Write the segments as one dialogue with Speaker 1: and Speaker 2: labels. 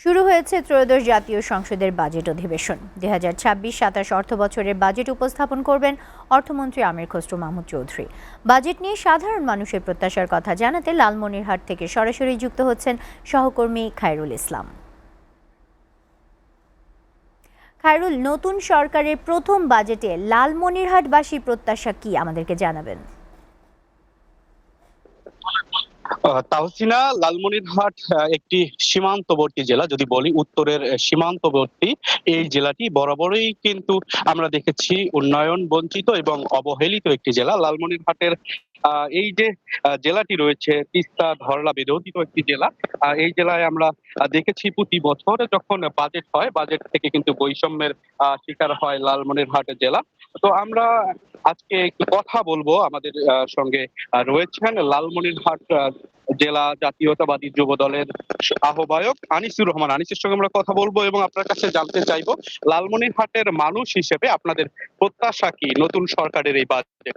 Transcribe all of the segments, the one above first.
Speaker 1: শুরু হয়েছে ত্রয়োদশ জাতীয় সংসদের বাজেট অধিবেশন। ২০২৬-২৭ অর্থবছরের বাজেট উপস্থাপন করবেন অর্থমন্ত্রী আমির খসরু মাহমুদ চৌধুরী। বাজেট নিয়ে সাধারণ মানুষের প্রত্যাশার কথা জানাতে লালমনিরহাট থেকে সরাসরি যুক্ত হচ্ছেন সহকর্মী খায়রুল ইসলাম। খায়রুল, নতুন সরকারের প্রথম বাজেটে লালমনিরহাটবাসীর প্রত্যাশা কি আমাদেরকে জানাবেন?
Speaker 2: তাহসিনা, লালমনিরহাট একটি সীমান্তবর্তী জেলা। যদি বলি উত্তরের সীমান্তবর্তী এই জেলাটি বরাবরই কিন্তু আমরা দেখেছি উন্নয়ন বঞ্চিত এবং অবহেলিত একটি জেলা। লালমনিরহাটের এই যে জেলাটি রয়েছে তিস্তা ধরলা বিরোধিত একটি জেলা। এই জেলায় আমরা দেখেছি প্রতি বছর যখন বাজেট হয়, বাজেট থেকে কিন্তু বৈষম্যের শিকার হয় লালমনিরহাট জেলা। তো আমরা আজকে একটু কথা বলবো, আমাদের সঙ্গে রয়েছেন লালমনিরহাট জেলা জাতীয়তাবাদী যুব দলের আহ্বায়ক আনিসুর রহমান। আনিসের সঙ্গে আমরা কথা বলবো এবং আপনার কাছে জানতে চাইবো লালমনিরহাটের মানুষ হিসেবে আপনাদের প্রত্যাশা কি নতুন সরকারের এই বাজেটে?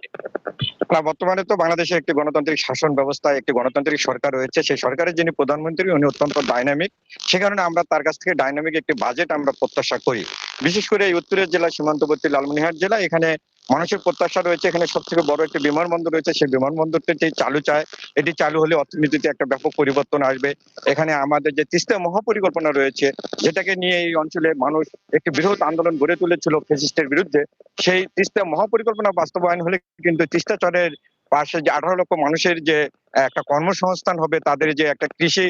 Speaker 3: না, বর্তমানে তো বাংলাদেশে একটি গণতান্ত্রিক শাসন ব্যবস্থা, একটি গণতান্ত্রিক সরকার রয়েছে। সেই সরকারের যিনি প্রধানমন্ত্রী উনি অত্যন্ত ডাইনামিক। সে কারণে আমরা তার কাছ থেকে ডাইনামিক একটি বাজেট আমরা প্রত্যাশা করি। বিশেষ করে এই উত্তরের জেলা সীমান্তবর্তী লালমনিরহাট জেলা, এখানে মানুষের প্রত্যাশা রয়েছে। এখানে সব থেকে বড় একটি বিমানবন্দর রয়েছে। সেই বিমানবন্দরটি চালু চায়। এটি চালু হলে অর্থনীতিতে একটা ব্যাপক পরিবর্তন আসবে। এখানে আমাদের যে তিস্তা মহাপরিকল্পনা রয়েছে, যেটাকে নিয়ে এই অঞ্চলে মানুষ একটি বৃহৎ আন্দোলন গড়ে তুলেছিল ফ্যাসিস্টের বিরুদ্ধে, সেই তিস্তা মহাপরিকল্পনা বাস্তবায়ন হলে কিন্তু তিস্তা চরের পাশে যে 18 লক্ষ মানুষের যে একটা কর্মসংস্থান হবে, তাদের যে একটা কৃষি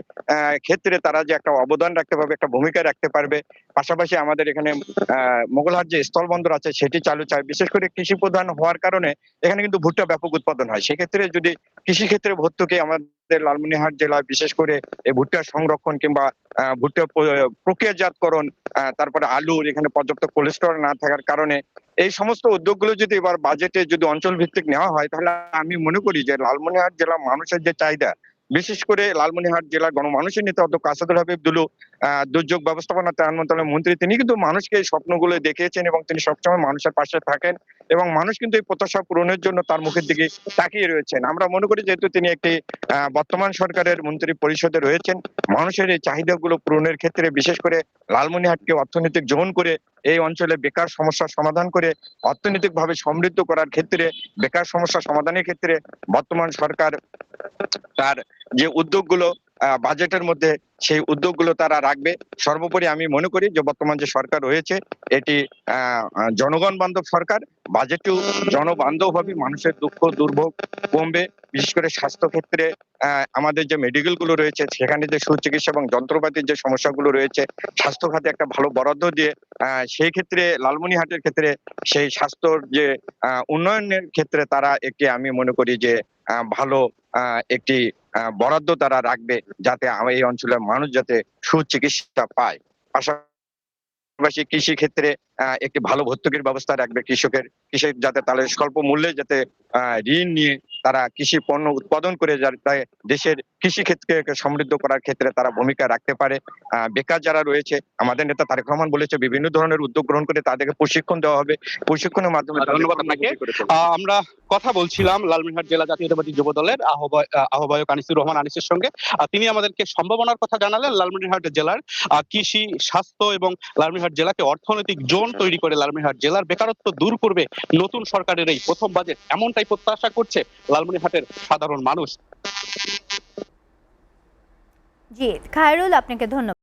Speaker 3: ক্ষেত্রে তারা যে একটা অবদান রাখতে পারবে, একটা ভূমিকা রাখতে পারবে। পাশাপাশি আমাদের এখানে মোগলহাট যে স্থলবন্দর আছে সেটি চালু চায়। বিশেষ করে কৃষি প্রধান হওয়ার কারণে এখানে কিন্তু ভুট্টা ব্যাপক উৎপাদন হয়। সেক্ষেত্রে যদি কৃষি ক্ষেত্রে ভর্তুকি আমাদের লালমনিরহাট জেলায় বিশেষ করে এই ভুট্টা সংরক্ষণ কিংবা ভুট্টা প্রক্রিয়াজাতকরণ, তারপরে আলুর এখানে পর্যাপ্ত কোল্ড স্টোর না থাকার কারণে এই সমস্ত উদ্যোগগুলো যদি এবার বাজেটে যদি অঞ্চল ভিত্তিক নেওয়া হয়, তাহলে আমি মনে করি যে লালমনিরহাট জেলা মানুষের যে চাহিদা, বিশেষ করে লালমনিরহাট জেলার গণমানুষের নেতা অধ্যক্ষ আসাদুল হাবিব দুলু, দুর্যোগ ব্যবস্থাপনা ত্রাণ মন্ত্রণালয়ের মন্ত্রী, তিনি কিন্তু মানুষকে এই স্বপ্নগুলো দেখিয়েছেন এবং তিনি সবসময় মানুষের পাশে থাকেন এবং মানুষ কিন্তু এই প্রত্যাশা পূরণের জন্য তার মুখের দিকে তাকিয়ে রয়েছেন। আমরা মনে করি যেহেতু তিনি একটি বর্তমান সরকারের মন্ত্রী পরিষদে রয়েছেন, মানুষের এই চাহিদাগুলো পূরণের ক্ষেত্রে বিশেষ করে লালমনিরহাটকে অর্থনৈতিক জোন করে এই অঞ্চলে বেকার সমস্যার সমাধান করে অর্থনৈতিকভাবে সমৃদ্ধ করার ক্ষেত্রে, বেকার সমস্যা সমাধানের ক্ষেত্রে বর্তমান সরকার তার যে উদ্যোগগুলো বাজেটের মধ্যে সেই উদ্যোগগুলো তারা রাখবে। সর্বোপরি আমি মনে করি যে বর্তমান যে সরকার রয়েছে এটি জনগণ বান্ধব সরকার। বাজেটও জনবান্ধব হবে, মানুষের দুঃখ দুর্ভোগ কমবে। বিশেষ করে স্বাস্থ্য ক্ষেত্রে আমাদের যে মেডিকেল গুলো রয়েছে সেখানে যে সুচিকিৎসা এবং যন্ত্রপাতির যে সমস্যাগুলো রয়েছে, স্বাস্থ্য খাতে একটা ভালো বরাদ্দ দিয়ে সেই ক্ষেত্রে লালমনিরহাটের ক্ষেত্রে সেই স্বাস্থ্যর যে উন্নয়নের ক্ষেত্রে তারা একটি আমি মনে করি যে ভালো একটি বরাদ্দ তারা রাখবে, যাতে এই অঞ্চলের মানুষ যাতে সুচিকিৎসা পায়। পাশাপাশি কৃষি ক্ষেত্রে একটি ভালো ভর্তুকির ব্যবস্থা রাখবে। কৃষক যাতে তাহলে স্বল্প মূল্যে যাতে ঋণ নিয়ে তারা কৃষি পণ্য উৎপাদন করে যাতে দেশের কৃষি ক্ষেত্রকে সমৃদ্ধ করার ক্ষেত্রে তারা ভূমিকা রাখতে পারে। বেকার যারা রয়েছে, আমাদের নেতা তারেক রহমান বলেছে বিভিন্ন ধরনের উদ্যোগ গ্রহণ করে তাদেরকে প্রশিক্ষণ দেওয়া হবে। প্রশিক্ষণের মাধ্যমে
Speaker 2: ধন্যবাদ আপনাকে। আমরা কথা বলছিলাম লালমনিরহাট জেলা জাতীয়তাবাদী যুব দলের আহ্বায়ক আনিসুর রহমান আনিসের সঙ্গে। তিনি আমাদেরকে সম্ভাবনার কথা জানালেন লালমনিরহাট জেলার কৃষি, স্বাস্থ্য এবং লালমনিরহাট জেলাকে অর্থনৈতিক জোন তৈরি করে লালমনিরহাট জেলার বেকারত্ব দূর করবে নতুন সরকারের এই প্রথম বাজেট, এমনটাই প্রত্যাশা করছে লালমনিরহাটের সাধারণ মানুষ।
Speaker 1: জি খায়রুল, আপনাকে ধন্যবাদ।